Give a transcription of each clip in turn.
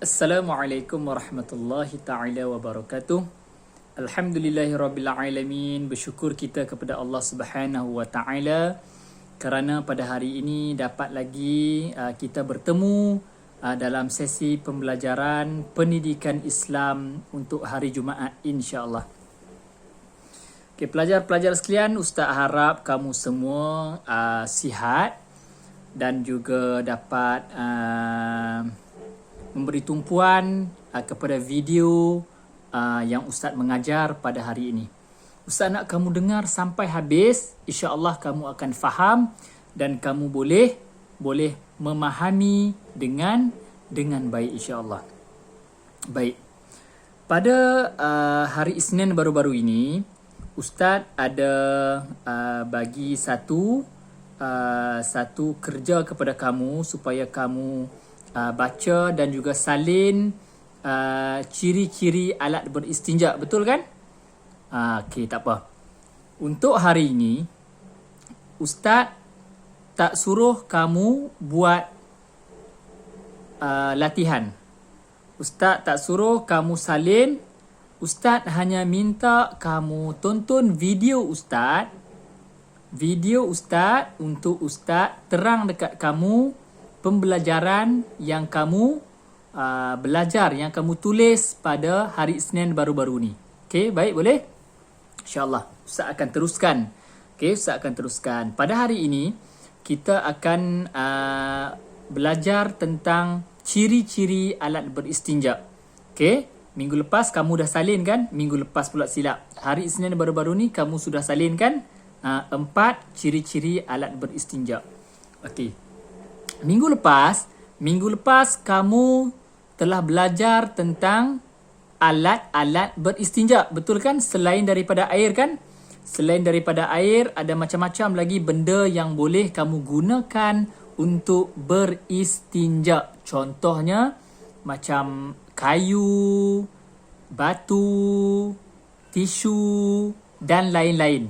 Assalamualaikum warahmatullahi taala wabarakatuh. Alhamdulillahirabbil alamin. Bersyukur kita kepada Allah Subhanahu wa taala kerana pada hari ini dapat lagi kita bertemu dalam sesi pembelajaran pendidikan Islam untuk hari Jumaat insya-Allah. Okey, pelajar-pelajar sekalian, Ustaz harap kamu semua sihat dan juga dapat memberi tumpuan kepada video yang Ustaz mengajar pada hari ini. Ustaz nak kamu dengar sampai habis, insya-Allah kamu akan faham dan kamu boleh memahami dengan baik insya-Allah. Baik. Pada hari Isnin baru-baru ini, Ustaz ada bagi satu kerja kepada kamu supaya kamu baca dan juga salin ciri-ciri alat beristinja, betul kan? Okey, tak apa. Untuk hari ini, Ustaz tak suruh kamu buat latihan. Ustaz tak suruh kamu salin. Ustaz hanya minta kamu tonton video Ustaz untuk Ustaz terang dekat kamu pembelajaran yang kamu belajar, yang kamu tulis pada hari Isnin baru-baru ni. Okey, baik, boleh? InsyaAllah, Ustaz akan teruskan. Okey, Ustaz akan teruskan. Pada hari ini, kita akan belajar tentang ciri-ciri alat beristinja. Okey, minggu lepas kamu dah salin kan? Minggu lepas pula silap. Hari Isnin baru-baru ni, kamu sudah salin kan? 4 ciri-ciri alat beristinja. Okey. Minggu lepas kamu telah belajar tentang alat-alat beristinja, betul kan? Selain daripada air kan? Selain daripada air, ada macam-macam lagi benda yang boleh kamu gunakan untuk beristinja. Contohnya macam kayu, batu, tisu dan lain-lain.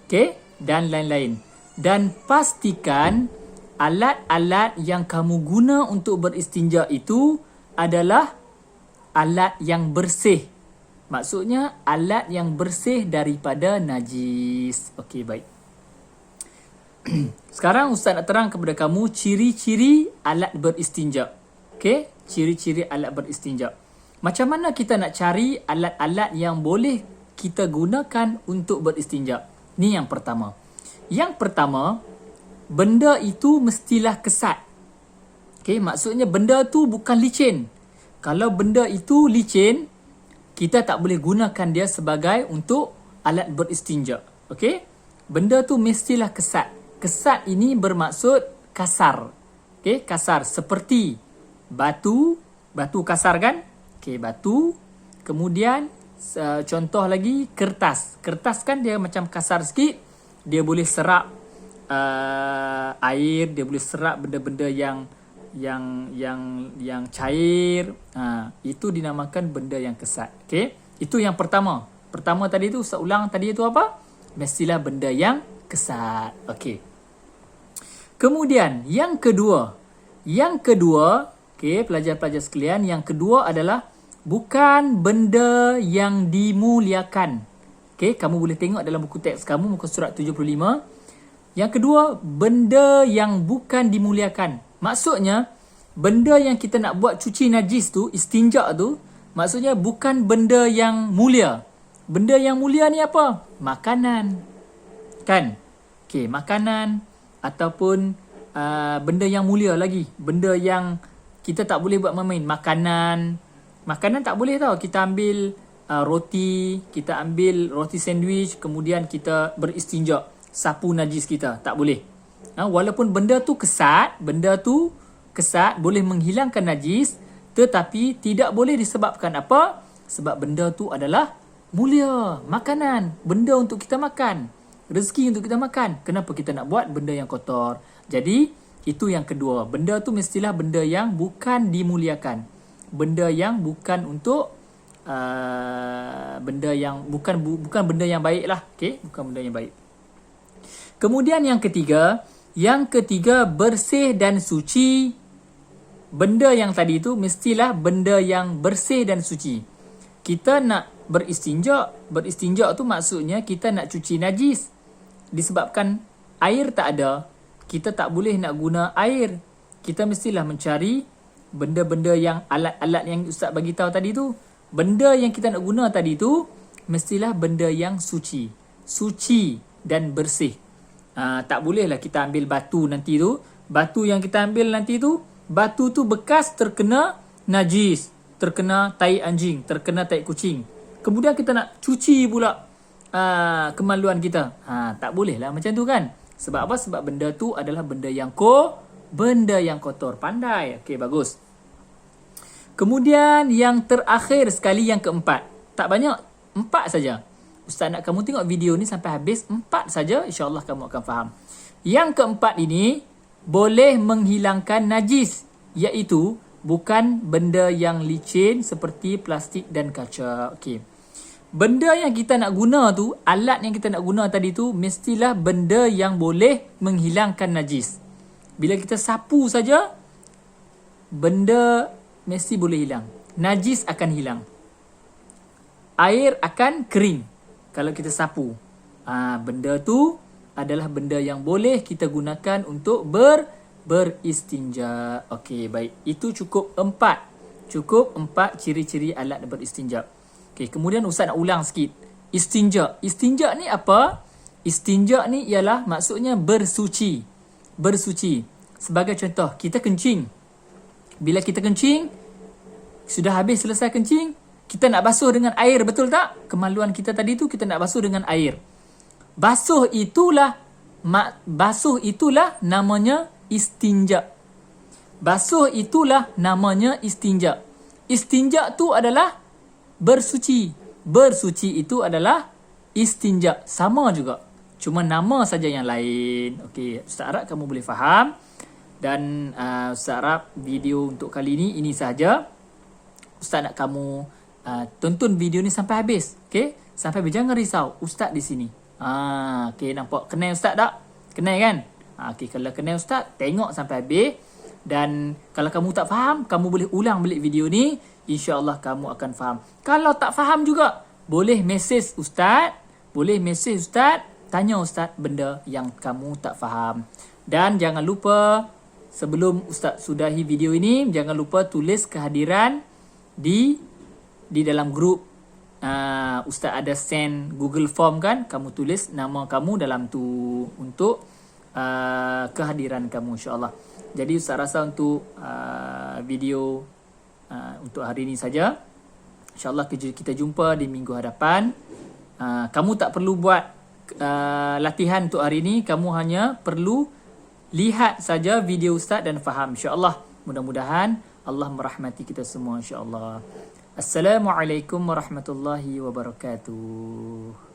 Okey? Dan lain-lain. Dan pastikan alat-alat yang kamu guna untuk beristinja itu adalah alat yang bersih. Maksudnya alat yang bersih daripada najis. Okey, baik. Sekarang Ustaz nak terang kepada kamu ciri-ciri alat beristinja. Okey, ciri-ciri alat beristinja. Macam mana kita nak cari alat-alat yang boleh kita gunakan untuk beristinja? Ni yang pertama. Yang pertama, benda itu mestilah kesat. Okey, maksudnya benda tu bukan licin. Kalau benda itu licin, kita tak boleh gunakan dia sebagai untuk alat beristinja. Okey? Benda tu mestilah kesat. Kesat ini bermaksud kasar. Okey, kasar seperti batu kasar kan? Okey, batu. Kemudian contoh lagi kertas. Kertas kan dia macam kasar sikit. Dia boleh serap air, dia boleh serap benda-benda yang cair. Itu dinamakan benda yang kesat. Okey, itu yang pertama. Pertama tadi tu Ustaz ulang tadi itu apa? Mestilah benda yang kesat. Okey. Kemudian yang kedua, okey, pelajar-pelajar sekalian, yang kedua adalah bukan benda yang dimuliakan. Okey, kamu boleh tengok dalam buku teks kamu muka surat 75. Yang kedua, benda yang bukan dimuliakan. Maksudnya, benda yang kita nak buat cuci najis tu, istinja tu, maksudnya bukan benda yang mulia. Benda yang mulia ni apa? Makanan. Kan? Okey, makanan ataupun benda yang mulia lagi. Benda yang kita tak boleh buat main-main. Makanan tak boleh tau. Kita ambil roti, kita ambil roti sandwich, kemudian kita beristinja. Sapu najis kita, tak boleh. Walaupun benda tu kesat, boleh menghilangkan najis, tetapi tidak boleh disebabkan apa? Sebab benda tu adalah mulia, makanan, benda untuk kita makan, rezeki untuk kita makan. Kenapa kita nak buat benda yang kotor? Jadi itu yang kedua, benda tu mestilah benda yang bukan dimuliakan, benda yang bukan untuk benda yang bukan benda yang baik lah. Okey, bukan benda yang baik. Kemudian yang ketiga bersih dan suci benda yang tadi itu mestilah benda yang bersih dan suci. Kita nak beristinja tu maksudnya kita nak cuci najis. Disebabkan air tak ada, kita tak boleh nak guna air. Kita mestilah mencari benda-benda yang alat-alat yang Ustaz bagi tahu tadi tu. Benda yang kita nak guna tadi tu mestilah benda yang suci dan bersih. Tak bolehlah kita ambil batu nanti tu. Batu yang kita ambil nanti tu, batu tu bekas terkena najis, terkena tai anjing, terkena tai kucing. Kemudian kita nak cuci pula kemaluan kita. Tak bolehlah macam tu kan. Sebab apa? Sebab benda tu adalah benda yang kotor. Pandai. Okey, bagus. Kemudian yang terakhir sekali, yang keempat. Tak banyak, 4 saja. Ustaz nak kamu tengok video ni sampai habis, 4 saja, insya-Allah kamu akan faham. Yang keempat ini boleh menghilangkan najis, iaitu bukan benda yang licin seperti plastik dan kaca. Okey. Benda yang kita nak guna tu, alat yang kita nak guna tadi tu mestilah benda yang boleh menghilangkan najis. Bila kita sapu saja, benda mesti boleh hilang. Najis akan hilang. Air akan kering kalau kita sapu. Benda tu adalah benda yang boleh kita gunakan untuk beristinja. Okey, baik. Itu cukup 4. Cukup 4 ciri-ciri alat beristinja. Okey, kemudian Ustaz nak ulang sikit. Istinja. Istinja ni apa? Istinja ni ialah maksudnya bersuci. Sebagai contoh, kita kencing. Bila kita kencing, sudah habis selesai kencing, kita nak basuh dengan air, betul tak? Kemaluan kita tadi tu kita nak basuh dengan air. Basuh itulah namanya istinja. Basuh itulah namanya istinja. Istinja tu adalah bersuci. Bersuci itu adalah istinja. Sama juga. Cuma nama saja yang lain. Okey, Ustaz harap kamu boleh faham. Dan Ustaz harap video untuk kali ini sahaja. Ustaz nak kamu tonton video ni sampai habis. Okey? Sampai habis. Jangan risau. Ustaz di sini. Okey, nampak kenal Ustaz tak? Kenal kan? Okey, kalau kenal Ustaz, tengok sampai habis. Dan kalau kamu tak faham, kamu boleh ulang balik video ni. InsyaAllah kamu akan faham. Kalau tak faham juga, boleh mesej Ustaz. Tanya Ustaz benda yang kamu tak faham. Dan jangan lupa, sebelum Ustaz sudahi video ini, jangan lupa tulis kehadiran di dalam grup. Ustaz ada send Google Form kan, kamu tulis nama kamu dalam tu untuk kehadiran kamu, insyaAllah. Jadi Ustaz rasa untuk video untuk hari ini saja. InsyaAllah kita jumpa di minggu hadapan. Kamu tak perlu buat latihan untuk hari ini, kamu hanya perlu lihat saja video Ustaz dan faham, insyaAllah. Mudah-mudahan Allah merahmati kita semua, insyaAllah. Assalamualaikum warahmatullahi wabarakatuh.